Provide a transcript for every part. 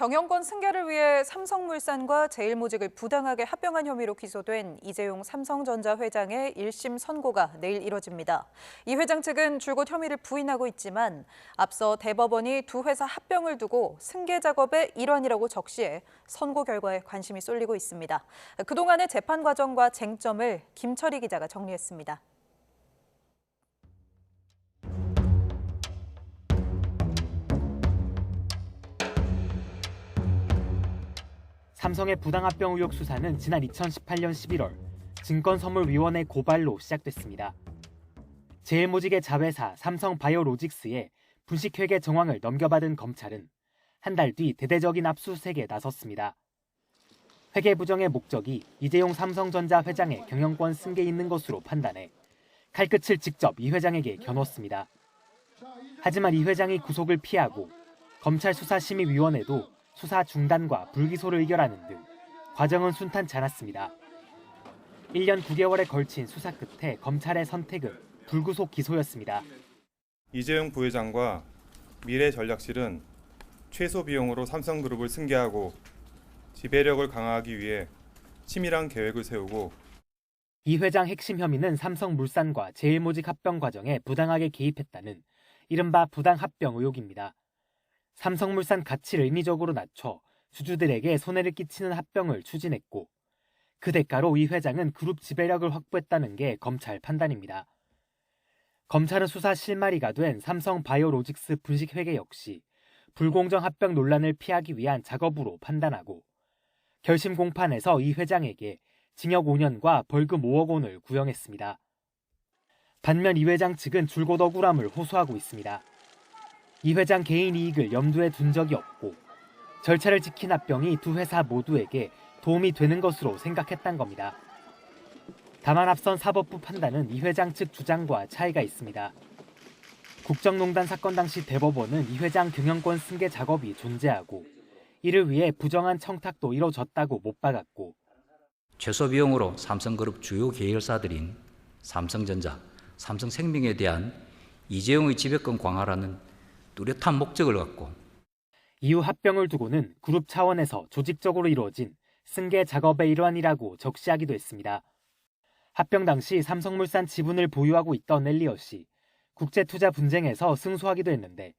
경영권 승계를 위해 삼성물산과 제일모직을 부당하게 합병한 혐의로 기소된 이재용 삼성전자 회장의 1심 선고가 내일 이뤄집니다. 이 회장 측은 줄곧 혐의를 부인하고 있지만 앞서 대법원이 두 회사 합병을 두고 승계 작업의 일환이라고 적시해 선고 결과에 관심이 쏠리고 있습니다. 그동안의 재판 과정과 쟁점을 김철희 기자가 정리했습니다. 삼성의 부당합병 의혹 수사는 지난 2018년 11월 증권선물위원회 고발로 시작됐습니다. 제일모직의 자회사 삼성바이오로직스에 분식회계 정황을 넘겨받은 검찰은 한 달 뒤 대대적인 압수수색에 나섰습니다. 회계 부정의 목적이 이재용 삼성전자 회장의 경영권 승계에 있는 것으로 판단해 칼끝을 직접 이 회장에게 겨눴습니다. 하지만 이 회장이 구속을 피하고 검찰 수사심의위원회도 수사 중단과 불기소를 의결하는 등 과정은 순탄치 않았습니다. 1년 9개월에 걸친 수사 끝에 검찰의 선택은 불구속 기소였습니다. 이재용 부회장과 미래전략실은 최소 비용으로 삼성그룹을 승계하고 지배력을 강화하기 위해 치밀한 계획을 세우고 이 회장 핵심 혐의는 삼성물산과 제일모직 합병 과정에 부당하게 개입했다는 이른바 부당합병 의혹입니다. 삼성물산 가치를 인위적으로 낮춰 주주들에게 손해를 끼치는 합병을 추진했고 그 대가로 이 회장은 그룹 지배력을 확보했다는 게 검찰 판단입니다. 검찰은 수사 실마리가 된 삼성바이오로직스 분식회계 역시 불공정 합병 논란을 피하기 위한 작업으로 판단하고 결심 공판에서 이 회장에게 징역 5년과 벌금 5억 원을 구형했습니다. 반면 이 회장 측은 줄곧 억울함을 호소하고 있습니다. 이 회장 개인 이익을 염두에 둔 적이 없고 절차를 지킨 합병이 두 회사 모두에게 도움이 되는 것으로 생각했단 겁니다. 다만 앞선 사법부 판단은 이 회장 측 주장과 차이가 있습니다. 국정농단 사건 당시 대법원은 이 회장 경영권 승계 작업이 존재하고 이를 위해 부정한 청탁도 이뤄졌다고 못 박았고 최소 비용으로 삼성그룹 주요 계열사들인 삼성전자, 삼성생명에 대한 이재용의 지배권 강화라는 뚜렷한 목적을 갖고 이후 합병을 두고는 그룹 차원에서 조직적으로 이루어진 승계 작업의 일환이라고 적시하기도 했습니다. 합병 당시 삼성물산 지분을 보유하고 있던 엘리엇이 국제투자 분쟁에서 승소하기도 했는데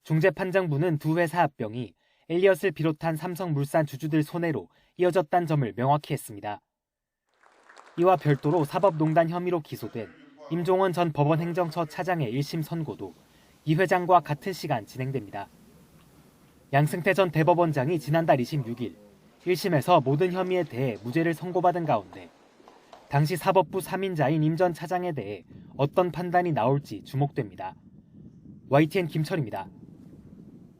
중재판정부는 두 회사 합병이 엘리엇을 비롯한 삼성물산 주주들 손해로 이어졌다는 점을 명확히 했습니다. 이와 별도로 사법농단 혐의로 기소된 임종원 전 법원행정처 차장의 1심 선고도 이 회장과 같은 시간 진행됩니다. 양승태 전 대법원장이 지난달 26일 1심에서 모든 혐의에 대해 무죄를 선고받은 가운데 당시 사법부 3인자인 임 전 차장에 대해 어떤 판단이 나올지 주목됩니다. YTN 김철입니다.